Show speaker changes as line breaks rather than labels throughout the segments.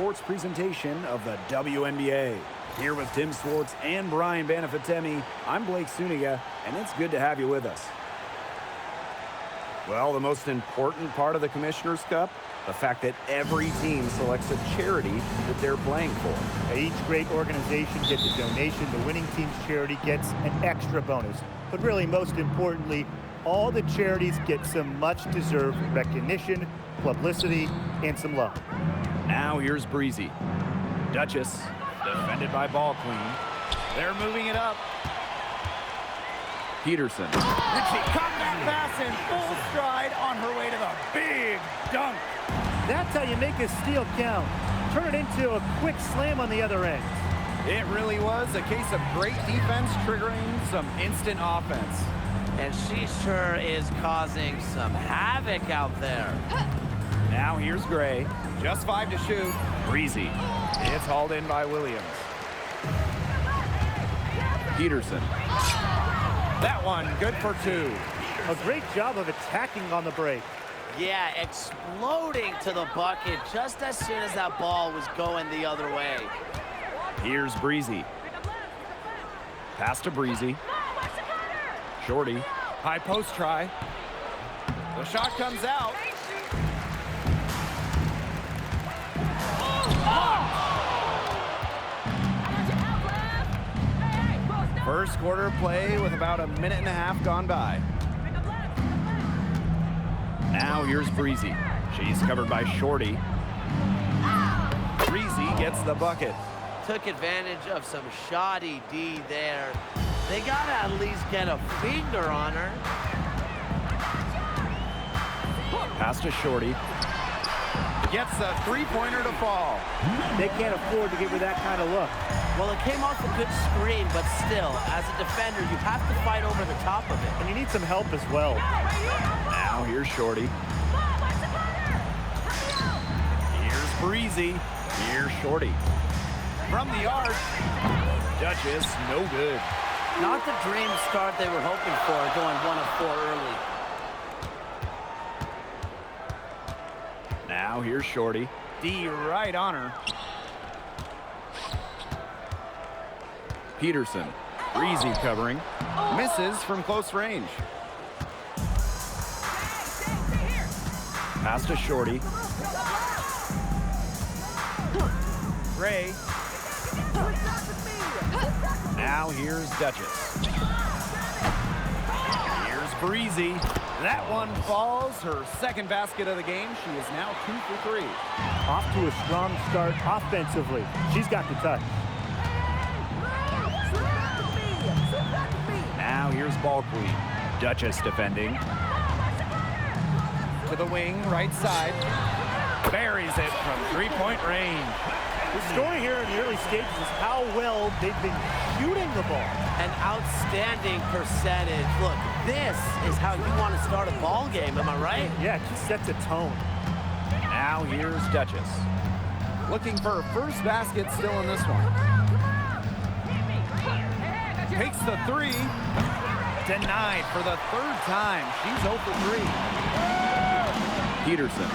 sports presentation of the WNBA. Here with Tim Swartz and Brian Banafitemi, I'm Blake Suniga, and it's good to have you with us. Well, the most important part of the Commissioner's Cup, the fact that every team selects a charity that they're playing for.
Each great organization gets a donation. The winning team's charity gets an extra bonus. But really, most importantly, all the charities get some much-deserved recognition, publicity, and some love.
Now here's Breezy. Duchess, defended by Ball Queen. They're moving it up. Petersen.
And she comes that pass in full stride on her way to the big dunk.
That's how you make a steal count. Turn it into a quick slam on the other end.
It really was a case of great defense triggering some instant offense.
And she sure is causing some havoc out there.
Now here's Gray.
Just 5 to shoot.
Breezy. It's hauled in by Williams. Petersen.
That one, good for 2.
A great job of attacking on the break.
Yeah, exploding to the bucket just as soon as that ball was going the other way.
Here's Breezy. Pass to Breezy. Shorty.
High post try. The shot comes out. First quarter play with about a minute and a half gone by.
Now here's Breezy. She's covered by Shorty. Breezy gets the bucket.
Took advantage of some shoddy D there. They gotta at least get a finger on her.
Pass to Shorty.
Gets a three-pointer to fall.
They can't afford to give her that kind of look.
Well, it came off a good screen, but still, as a defender, you have to fight over the top of it.
And you need some help as well.
Now here's Shorty. Here's Breezy. Here's Shorty.
From the arc.
Duchess, no good.
Not the dream start they were hoping for, going 1 of 4 early.
Now here's Shorty.
D right on her.
Petersen. Breezy covering.
Misses from close range.
Pass to Shorty.
Gray.
Now here's Duchess. Here's Breezy.
That one falls. Her second basket of the game. She is now 2 for 3.
Off to a strong start offensively. She's got the touch.
Now here's Ball Queen. Duchess defending.
To the wing, right side. Buries it from three-point range.
The story here in the early stages is how well they've been shooting the ball.
An outstanding percentage. Look, this is how you want to start a ball game, am I right?
Yeah, it just sets a tone.
Now here's Duchess.
Looking for her first basket still in this one. Takes the 3. Denied for the 3rd time. She's 0 for 3.
Petersen.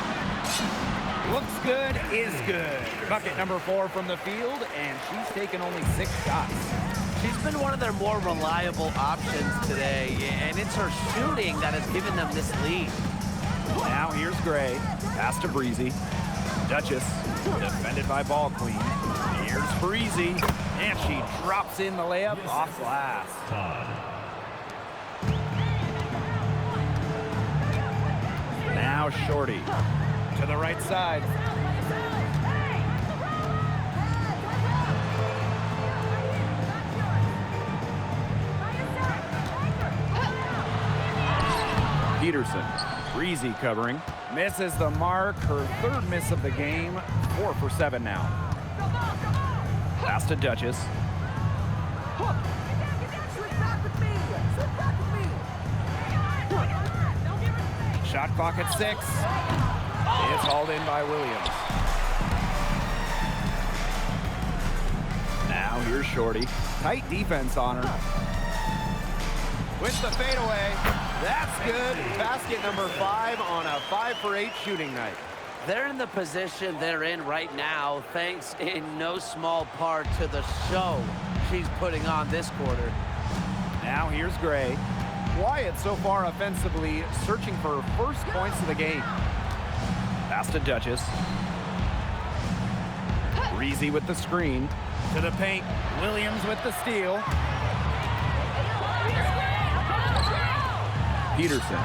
Looks good, is good. Bucket number 4 from the field, and she's taken only 6 shots.
She's been one of their more reliable options today, and it's her shooting that has given them this lead.
Now here's Gray. Pass to Breezy. Duchess, defended by Ball Queen. Here's Breezy, and she drops in the layup off glass. Now Shorty.
To the right side.
Petersen. Breezy covering.
Misses the mark. Her 3rd miss of the game. 4 for 7 now.
Pass to Duchess.
Shot clock at 6. It's hauled in by Williams.
Now here's Shorty.
Tight defense on her. With the fadeaway. That's good. Basket number 5 on a 5 for 8 shooting night.
They're in the position they're in right now, thanks in no small part to the show she's putting on this quarter.
Now here's Gray. Quiet so far offensively, searching for first points of the game. Pass to Duchess. Breezy with the screen. To the paint. Williams with the steal. Petersen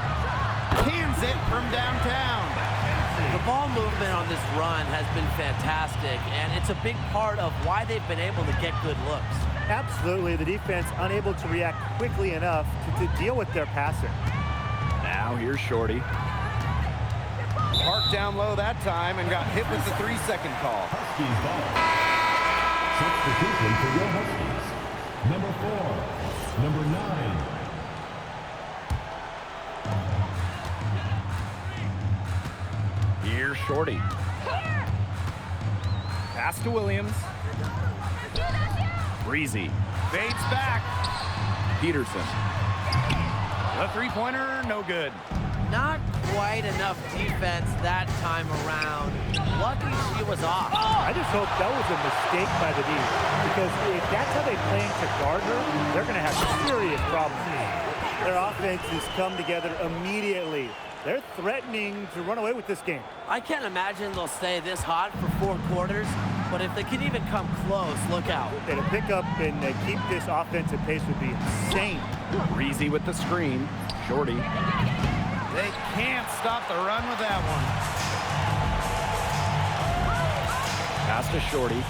cans it from downtown.
The ball movement on this run has been fantastic, and it's a big part of why they've been able to get good looks.
Absolutely, the defense unable to react quickly enough to deal with their passer.
Now here's Shorty. Parked down low that time and got hit with the 3-second call.
Huskies ball. Substitution for your Huskies. Number 4, number 9.
Here's Shorty. Pass to Williams. Breezy fades back. Petersen. The three-pointer, no good.
Not quite enough defense that time around. Lucky she was off.
I just hope that was a mistake by the D, because if that's how they plan to guard her, they're going to have serious problems. Their offense has come together immediately. They're threatening to run away with this game.
I can't imagine they'll stay this hot for 4 quarters, but if they can even come close, look out.
And to pick up and keep this offensive pace would be insane.
Breezy with the screen. Shorty. They can't stop the run with that one. Pass to Shorty.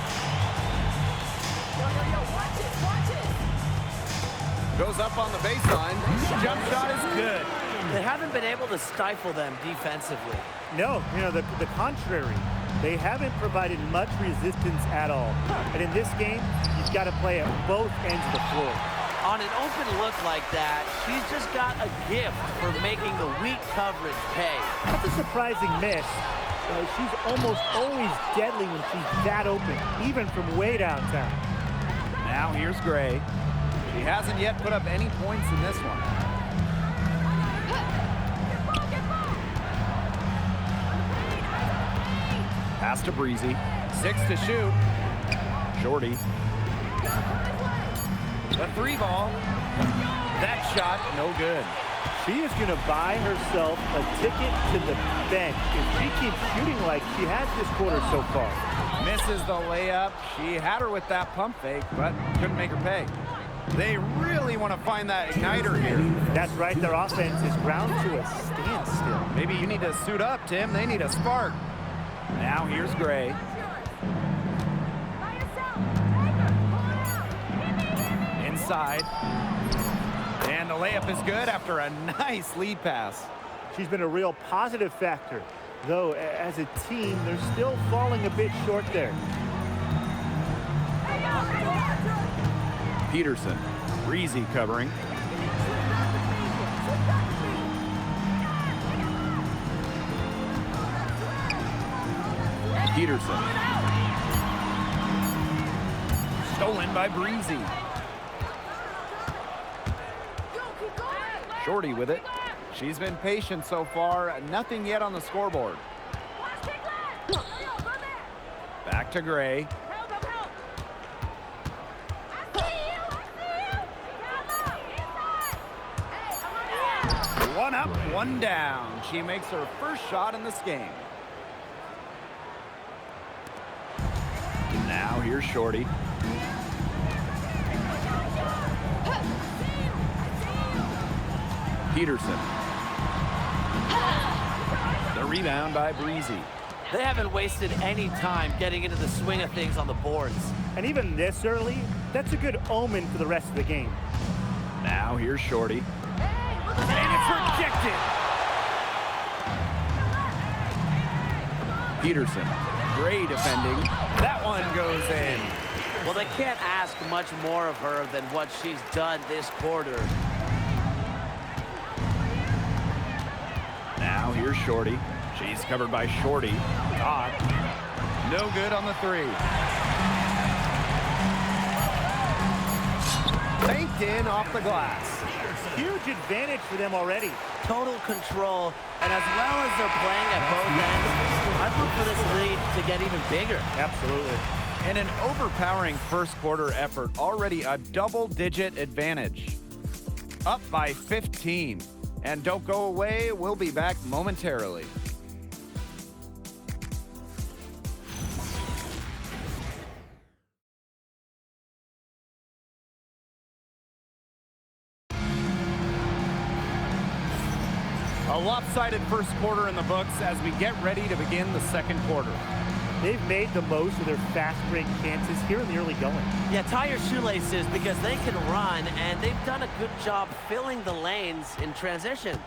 Goes up on the baseline. Jump shot is good.
They haven't been able to stifle them defensively.
No, the contrary. They haven't provided much resistance at all. And in this game, you've got to play at both ends of the floor.
On an open look like that, she's just got a gift for making the weak coverage pay.
That's a surprising miss. She's almost always deadly when she's that open, even from way downtown.
Now here's Gray. She hasn't yet put up any points in this one. Pass to Breezy. 6 to shoot. Shorty. The 3-ball. That shot, no good.
She is going to buy herself a ticket to the bench if she keeps shooting like she has this quarter so far.
Misses the layup. She had her with that pump fake, but couldn't make her pay. They really want to find that igniter here.
That's right. Their offense is ground to a standstill.
Maybe you need to suit up, Tim. They need a spark. Now here's Gray. Inside. And the layup is good after a nice lead pass.
She's been a real positive factor, though as a team, they're still falling a bit short there.
Petersen. Breezy covering. Petersen. Stolen by Breezy. Shorty with it. She's been patient so far. Nothing yet on the scoreboard. Back to Gray. One up, one down. She makes her first shot in this game. Now here's Shorty. Petersen. The rebound by Breezy.
They haven't wasted any time getting into the swing of things on the boards.
And even this early, that's a good omen for the rest of the game.
Now here's Shorty. And it's rejected. Petersen. Gray defending. That one goes in.
Well, they can't ask much more of her than what she's done this quarter.
Now here's Shorty. She's covered by Shorty. Todd. No good on the 3. Banked in off the glass.
Huge advantage for them already.
Total control, and as well as they're playing at both ends, I'd look for this lead to get even bigger.
Absolutely.
And an overpowering first quarter effort, already a double-digit advantage. Up by 15. And don't go away, we'll be back momentarily. A lopsided first quarter in the books as we get ready to begin the second quarter.
They've made the most of their fast break chances here in the early going.
Yeah, tie your shoelaces because they can run, and they've done a good job filling the lanes in transition.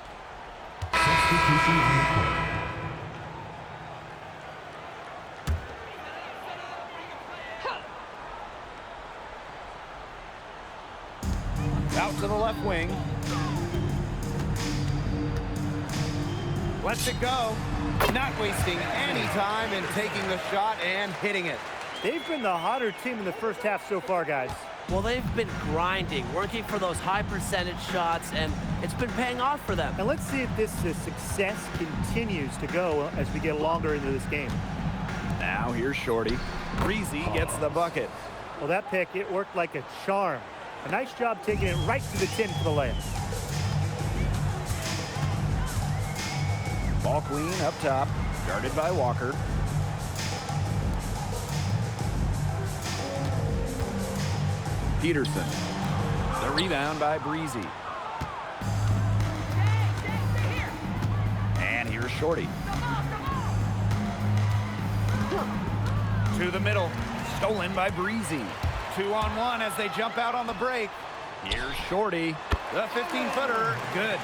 Substitution on the court.
Out to the left wing. Lets it go. Not wasting any time in taking the shot and hitting it.
They've been the hotter team in the first half so far, guys.
Well, they've been grinding, working for those high percentage shots, and it's been paying off for them.
And let's see if this success continues to go as we get longer into this game.
Now here's Shorty. Breezy gets the bucket.
Well, that pick, it worked like a charm. A nice job taking it right to the tin for the layup.
Ball queen up top, guarded by Walker. Petersen. The rebound by Breezy. And here's Shorty. To the middle. Stolen by Breezy. 2-on-1 as they jump out on the break. Here's Shorty. The 15-footer. Good.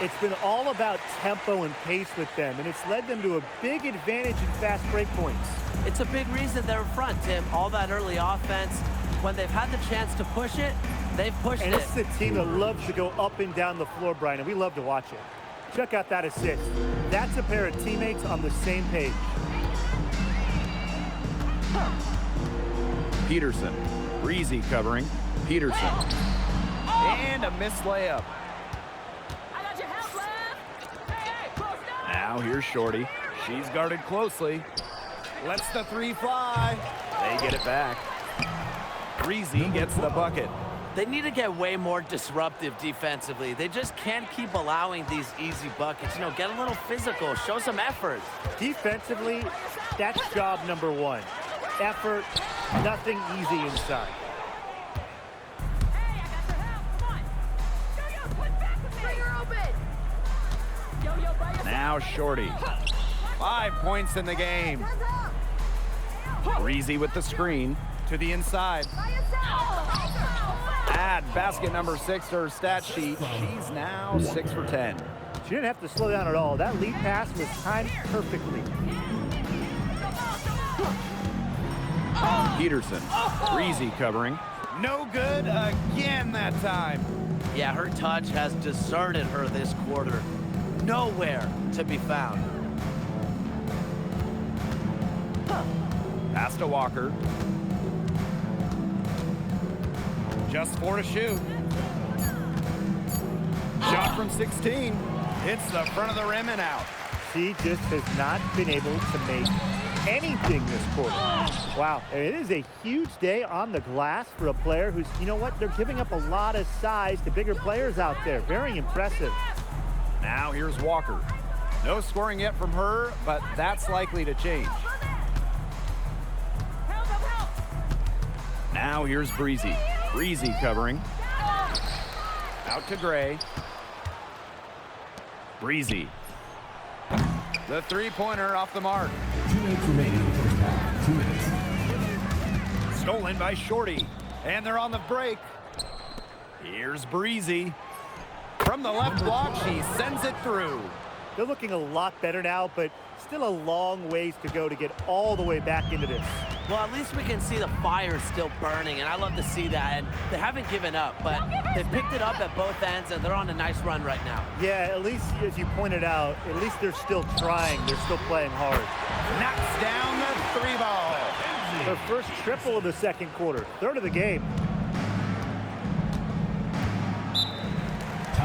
It's been all about tempo and pace with them, and it's led them to a big advantage in fast break points.
It's a big reason they're in front, Tim. All that early offense. When they've had the chance to push it, they've pushed it.
And this is a team that loves to go up and down the floor, Brian, and we love to watch it. Check out that assist. That's a pair of teammates on the same page.
Petersen. Breezy covering. Petersen. And a missed layup. Now here's Shorty. She's guarded closely. Lets the three fly. They get it back. Breezy gets the bucket.
They need to get way more disruptive defensively. They just can't keep allowing these easy buckets. You know, get a little physical, show some effort.
Defensively, that's job number one. Effort, nothing easy inside.
Now Shorty. 5 points in the game. Breezy with the screen to the inside. Add basket number 6 to her stat sheet. She's now 6 for 10.
She didn't have to slow down at all. That lead pass was timed perfectly.
Petersen. Breezy covering. No good again that time.
Yeah, her touch has deserted her this quarter. Nowhere to be found.
Pass to Walker. Just 4 to shoot. Shot from 16. Hits the front of the rim and out.
She just has not been able to make anything this quarter. Wow, it is a huge day on the glass for a player who's, you know what, they're giving up a lot of size to bigger players out there. Very impressive.
Now here's Walker. No scoring yet from her, but that's likely to change. Now here's Breezy. Breezy covering. Out to Gray. Breezy. The three-pointer off the mark.
2 minutes remaining in the first half. 2 minutes.
Stolen by Shorty. And they're on the break. Here's Breezy. From the left block, she sends it through.
They're looking a lot better now, but still a long ways to go to get all the way back into this.
Well, at least we can see the fire still burning, and I love to see that. And they haven't given up, but they picked it up at both ends, and they're on a nice run right now.
Yeah, at least, as you pointed out, at least they're still trying. They're still playing hard.
Knocks down the three ball.
Their first triple of the second quarter. Third of the game.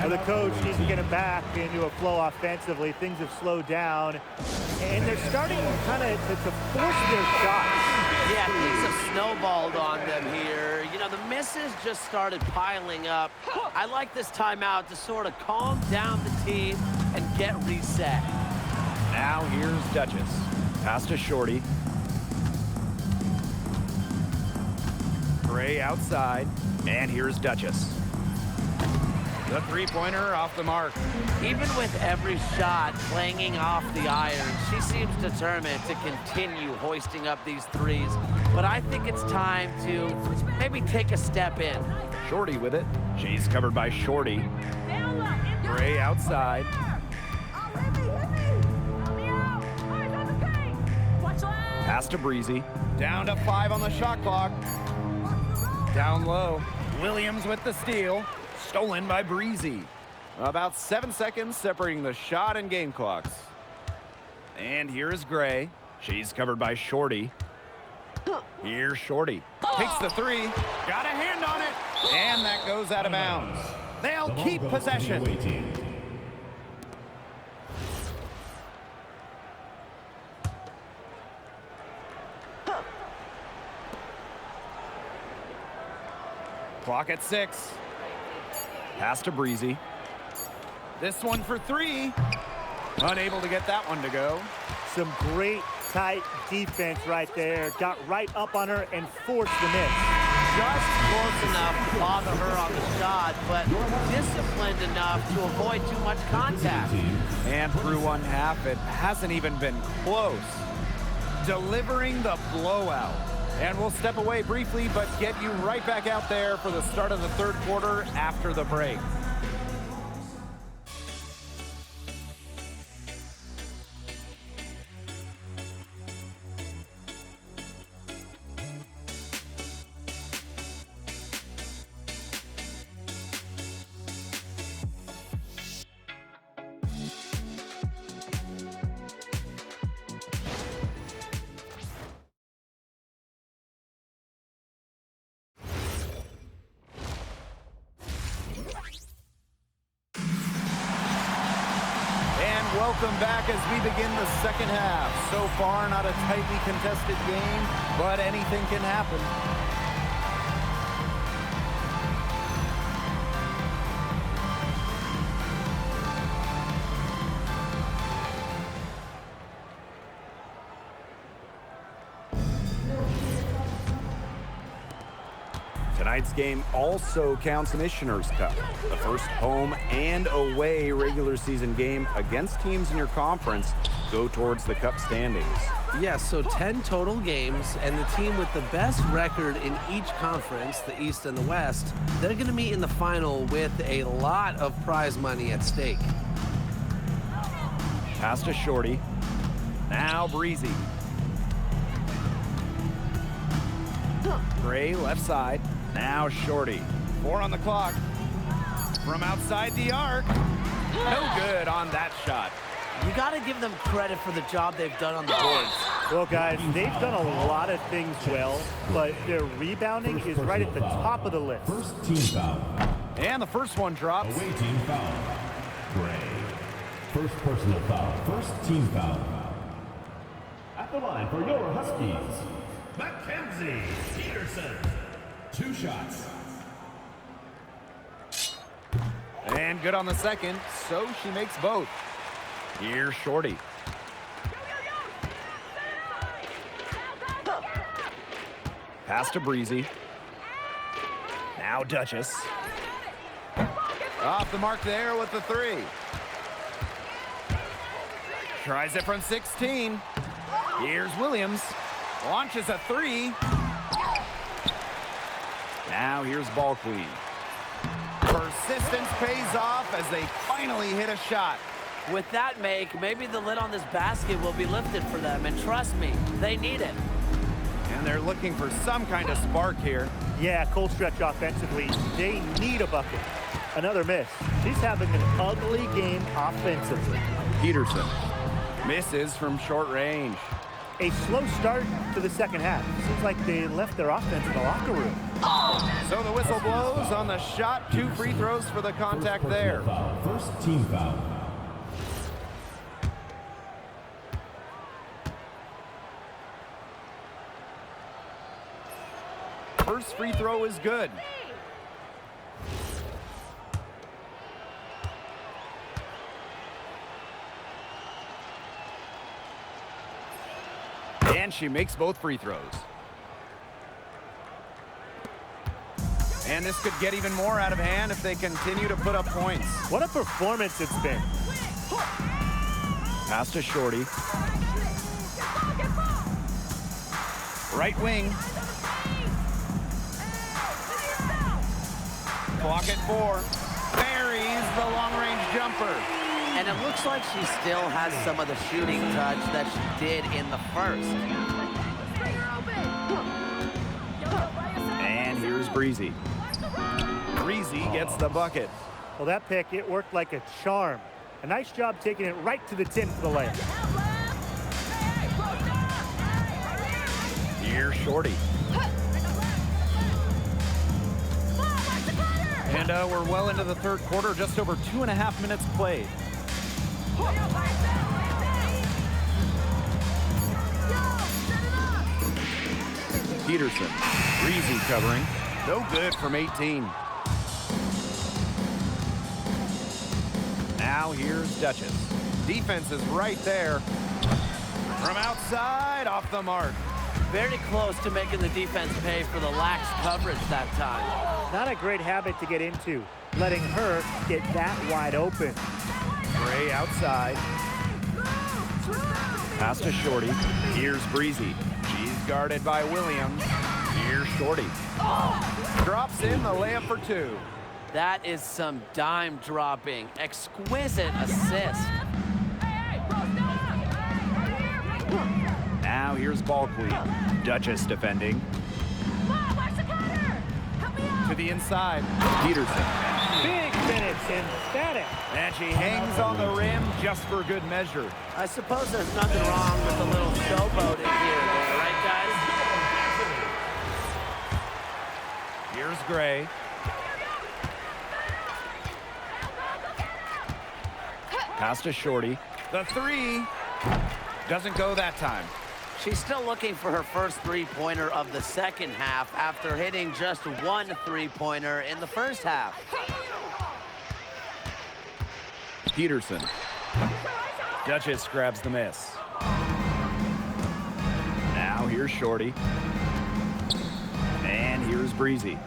Well, the coach needs to get him back into a flow offensively. Things have slowed down, and they're starting kind of to force their shots.
Yeah, things have snowballed on them here. You know, the misses just started piling up. I like this timeout to sort of calm down the team and get reset.
Now here's Duchess. Pass to Shorty. Gray outside. And here's Duchess. The three-pointer off the mark.
Even with every shot clanging off the iron, she seems determined to continue hoisting up these threes. But I think it's time to maybe take a step in.
Shorty with it. She's covered by Shorty. Gray outside. Pass to Breezy. Down to 5 on the shot clock. Down low. Williams with the steal. Stolen by Breezy. About 7 seconds separating the shot and game clocks. And here is Gray. She's covered by Shorty. Here's Shorty. Takes the three. Got a hand on it. And that goes out of bounds. They'll keep possession. Clock at 6. Pass to Breezy. This one for 3. Unable to get that one to go.
Some great tight defense right there. Got right up on her and forced the miss.
Just close enough to bother her on the shot, but disciplined enough to avoid too much contact.
And through one half, it hasn't even been close. Delivering the blowout. And we'll step away briefly, but get you right back out there for the start of the third quarter after the break. Welcome back as we begin the second half. So far, not a tightly contested game, but anything can happen. Tonight's game also counts Commissioner's Cup, the first home and away regular season game against teams in your conference go towards the Cup standings.
Yes, so 10 total games, and the team with the best record in each conference, the East and the West, they're going to meet in the final with a lot of prize money at stake.
Pass to Shorty. Now Breezy. Gray left side. Now Shorty. 4 on the clock. From outside the arc. No good on that shot.
You got to give them credit for the job they've done on the boards.
Well, guys, they've done a lot of things well, but their rebounding is right at the top of the list.
First team foul.
And the first one drops.
Away team foul. Gray. First personal foul. First team foul. At the line for your Huskies, Mackenzie. Petersen. 2 shots.
And good on the second, so she makes both. Here's Shorty. Pass to Breezy. Now Duchess. Off the mark there with the 3. Tries it from 16. Here's Williams. Launches a 3. Now here's Ball Queen. Persistence pays off as they finally hit a shot.
With that make, maybe the lid on this basket will be lifted for them, and trust me, they need it.
And they're looking for some kind of spark here.
Yeah, cold stretch offensively. They need a bucket. Another miss. She's having an ugly game offensively.
Petersen misses from short range.
A slow start to the second half. Seems like they left their offense in the locker room.
So the whistle blows on the shot. 2 free throws for the contact there.
First team foul.
First free throw is good. And she makes both free throws. And this could get even more out of hand if they continue to put up points.
What a performance it's been.
Pass to Shorty. Right wing. Clock at 4. Buries the long-range jumper.
And it looks like she still has some of the shooting touch that she did in the first.
And here's Breezy. Breezy gets the bucket.
Well, that pick, it worked like a charm. A nice job taking it right to the tin for the layup.
Here's Shorty. And we're well into the third quarter, just over 2.5 minutes played. Petersen. Breezy covering. No good from 18. Now here's Duchess. Defense is right there. From outside, off the mark.
Very close to making the defense pay for the lax coverage that time.
Not a great habit to get into, letting her get that wide open.
Gray outside. Pass to Shorty. Here's Breezy. She's guarded by Williams. Here's Shorty. Drops in the layup for 2.
That is some dime dropping. Exquisite assist.
Now here's Ball Queen. Duchess defending. To the inside. Petersen.
Big minutes, emphatic.
And she hangs on the rim just for good measure.
I suppose there's nothing wrong with a little showboating here, though, right, guys?
Here's Gray. Pass to Shorty. The 3 doesn't go that time.
She's still looking for her first three-pointer of the second half after hitting just 1 three-pointer in the first half.
Petersen. Duchess grabs the miss. Now here's Shorty. And here's Breezy.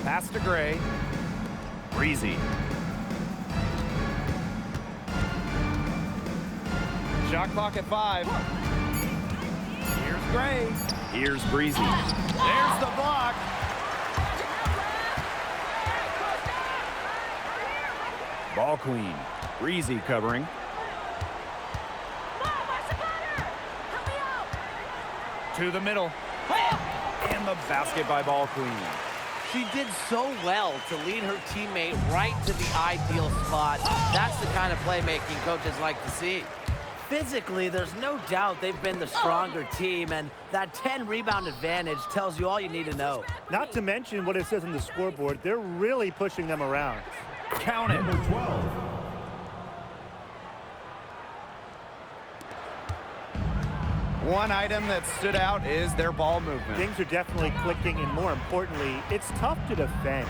Pass to Gray. Breezy. Shot clock at 5. Here's Gray. Here's Breezy. There's the block. Ball Queen. Breezy covering. To the middle. And the basket by Ball Queen.
She did so well to lead her teammate right to the ideal spot. That's the kind of playmaking coaches like to see. Physically, there's no doubt they've been the stronger team, and that 10-rebound advantage tells you all you need to know.
Not to mention what it says on the scoreboard, they're really pushing them around.
Count it.
Number 12.
One item that stood out is their ball movement.
Things are definitely clicking, and more importantly, it's tough to defend.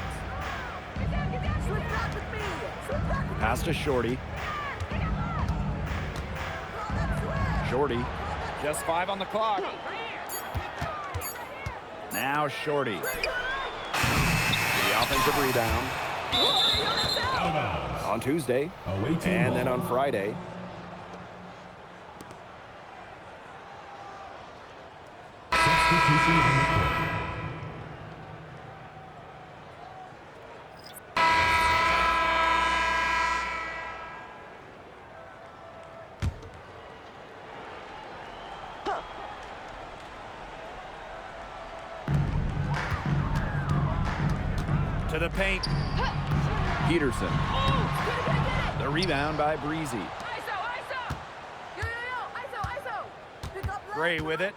Pass to Shorty. Shorty. Just 5 on the clock. Now Shorty. The offensive rebound. On Tuesday. And then on Friday.
Substitution on the court.
To the paint. Petersen. The rebound by Breezy. Gray with it.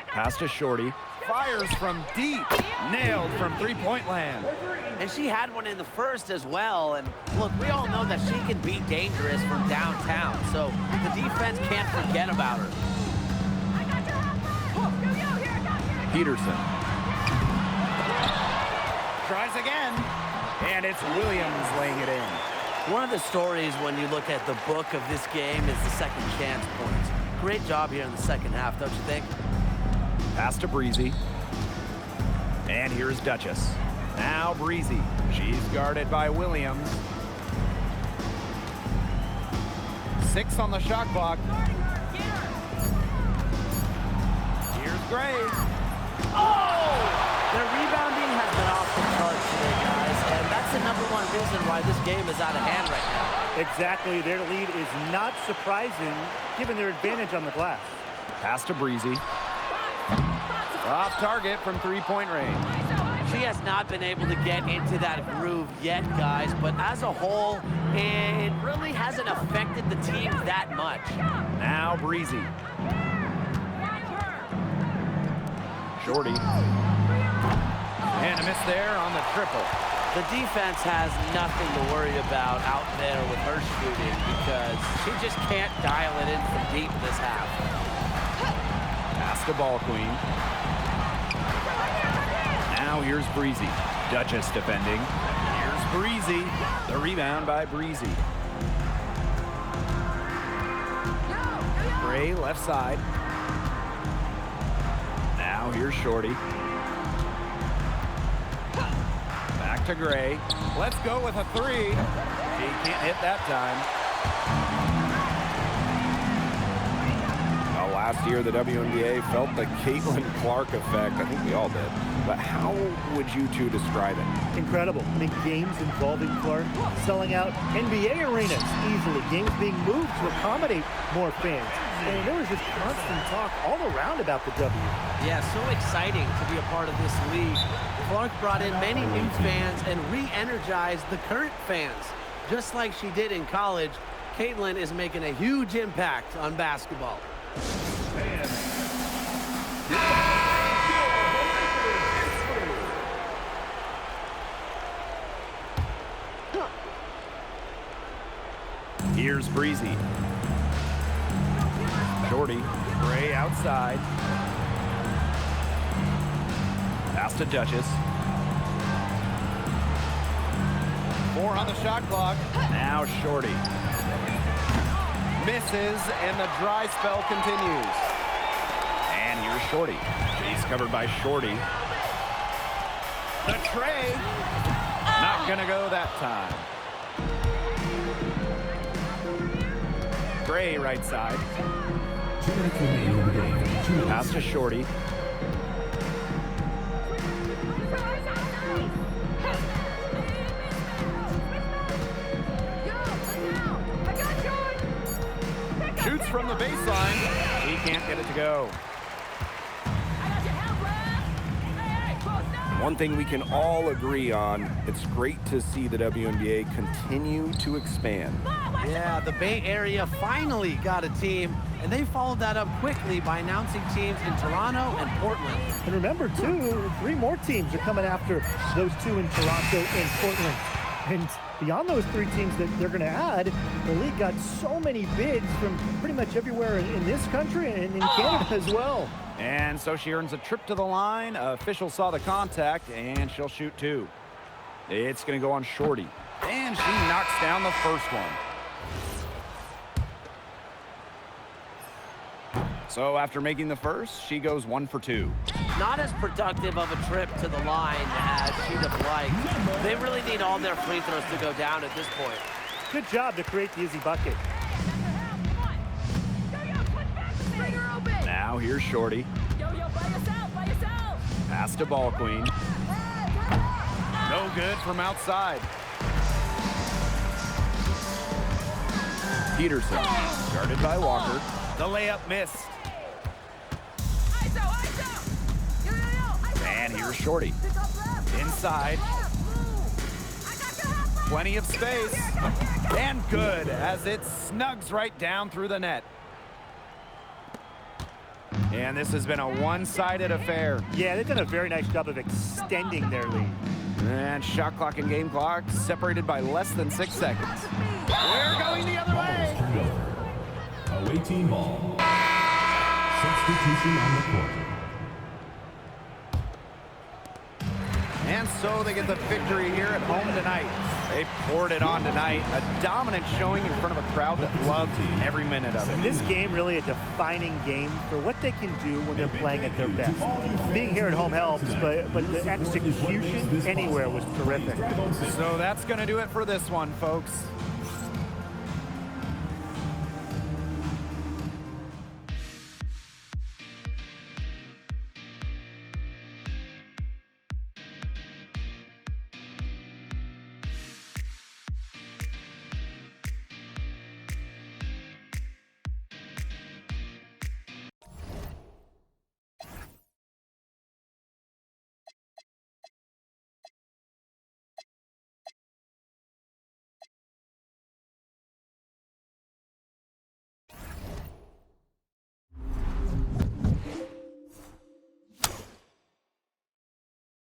Pass to Shorty. fires from deep. Nailed from three-point land.
And she had one in the first as well. And look, we all know that she can be dangerous from downtown. So the defense can't forget about her.
Petersen. Tries again. And it's Williams laying it in.
One of the stories when you look at the book of this game is the second chance points. Great job here in the second half, don't you think?
Pass to Breezy. And here's Duchess. Now Breezy. She's guarded by Williams. 6 on the shot clock. Here's Gray.
Oh! Their rebounding has been off the charts today, guys, and that's the #1 reason why this game is out of hand right now.
Exactly. Their lead is not surprising given their advantage on the glass.
Pass to Breezy. Off target from three-point range.
She has not been able to get into that groove yet, guys, but as a whole, it really hasn't affected the team that much.
Now Breezy. Shorty. And a miss there on the triple.
The defense has nothing to worry about out there with her shooting because she just can't dial it in from deep this half.
Pass to Ball Queen. Now here's Breezy. Duchess defending. Here's Breezy. The rebound by Breezy. Gray left side. Now here's Shorty. Back to Gray. Let's go with a 3. She can't hit that time. Well, last year the WNBA felt the Caitlin Clark effect. I think we all did. But how would you two describe it?
Incredible. I mean, games involving Clark selling out NBA arenas easily. Games being moved to accommodate more fans. And there was just constant talk all around about the W.
Yeah, so exciting to be a part of this league. Clark brought in many new fans and re-energized the current fans. Just like she did in college, Caitlin is making a huge impact on basketball.
Here's Breezy. Shorty. Gray outside. Pass to Duchess. 4 on the shot clock. Now Shorty. Misses, and the dry spell continues. And here's Shorty. She's covered by Shorty. The tray. Not gonna go that time. Gray right side.
2 minutes remaining in the game. 2 minutes.
Pass to Shorty. Shoots from the baseline. He can't get it to go. One thing we can all agree on, it's great to see the WNBA continue to expand.
Yeah, the Bay Area finally got a team, and they followed that up quickly by announcing teams in Toronto and Portland.
And remember, too, 3 more teams are coming after those 2 in Toronto and Portland. And beyond those 3 teams that they're going to add, the league got so many bids from pretty much everywhere in this country and in Canada as well.
And so she earns a trip to the line. Official saw the contact, and she'll shoot 2. It's going to go on Shorty. And she knocks down the first one. So after making the first, she goes 1 for 2.
Not as productive of a trip to the line as she'd have liked. They really need all their free throws to go down at this point.
Good job to create the easy bucket.
Now here's Shorty. Pass to Ball Queen. No good from outside. Petersen, guarded by Walker. The layup missed. And here's Shorty. Inside. Plenty of space. And good as it snugs right down through the net. And this has been a one-sided affair.
Yeah, they've done a very nice job of extending their lead.
And shot clock and game clock separated by less than 6 seconds. We're going the other
Ball
way.
is turned over. Away team ball. Substitution on the court.
And so they get the victory here at home tonight. They poured it on tonight. A dominant showing in front of a crowd that loved every minute of it.
This game really a defining game for what they can do when they're playing at their best. Being here at home helps, but the execution anywhere was terrific.
So that's going to do it for this one, folks.